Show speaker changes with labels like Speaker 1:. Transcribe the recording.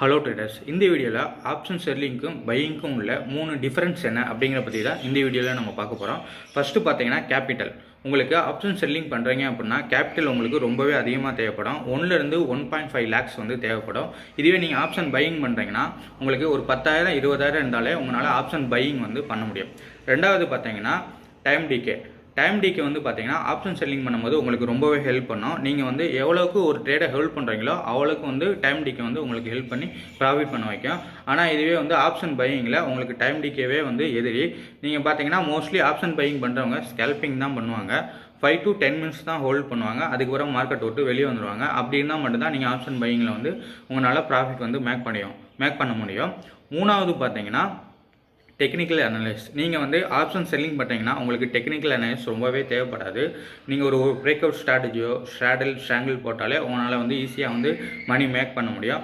Speaker 1: Hello traders, இந்த வீடியோவில் option செல்லிங்க்கும் பையிங்க்கும் உள்ள 3 டிஃபரன்ஸ் என்ன அப்படிங்கிற பற்றி தான் இந்த வீடியோவில் நம்ம பார்க்க போகிறோம். ஃபஸ்ட்டு பார்த்தீங்கன்னா கேபிட்டல். உங்களுக்கு ஆப்ஷன் செல்லிங் பண்ணுறீங்க அப்படின்னா கேபிட்டல் உங்களுக்கு ரொம்பவே அதிகமாக தேவைப்படும். 1லேருந்து 1.5 லேக்ஸ் வந்து தேவைப்படும். இதுவே நீங்கள் ஆப்ஷன் பையிங் பண்ணுறீங்கன்னா உங்களுக்கு ஒரு 10,000 20,000 இருந்தாலே உங்களால் ஆப்ஷன் பையிங் வந்து பண்ண முடியும். ரெண்டாவது பார்த்தீங்கன்னா டைம் டிகே வந்து பார்த்தீங்கன்னா ஆப்ஷன் செல்லிங் பண்ணும்போது உங்களுக்கு ரொம்பவே ஹெல்ப் பண்ணும். நீங்கள் வந்து எவ்வளோக்கு ஒரு ட்ரேடை ஹெல்ப் பண்ணுறீங்களோ அவ்வளோக்கு வந்து டைம் டிகே வந்து உங்களுக்கு ஹெல்ப் பண்ணி ப்ராஃபிட் பண்ண வைக்கும். ஆனால் இதுவே வந்து ஆப்ஷன் பையிங்கில் உங்களுக்கு டைம் டிகேவே வந்து எதிரி. நீங்கள் பார்த்தீங்கன்னா மோஸ்ட்லி ஆப்ஷன் பையிங் பண்ணுறவங்க ஸ்கேல்பிங் தான் பண்ணுவாங்க. 5 to 10 மினிட்ஸ் தான் ஹோல்ட் பண்ணுவாங்க. அதுக்கப்புறம் மார்க்கெட் விட்டு வெளியே வந்துடுவாங்க. அப்படி இருந்தால் மட்டும்தான் நீங்கள் ஆப்ஷன் பையிங்கில் வந்து உங்களால் ப்ராஃபிட் வந்து மேக் பண்ண முடியும். மூணாவது பார்த்தீங்கன்னா டெக்னிக்கல் அனலைஸ். நீங்கள் வந்து ஆப்ஷன் செல்லிங் பண்ணுறீங்கன்னா உங்களுக்கு டெக்னிக்கல் அனலைஸ் ரொம்பவே தேவைப்படாது. நீங்கள் ஒரு பிரேக் அவுட் ஸ்ட்ராட்டஜியோ ஸ்ட்ராங்கிள் போட்டாலே உங்களால் வந்து ஈஸியாக வந்து மணி மேக் பண்ண முடியும்.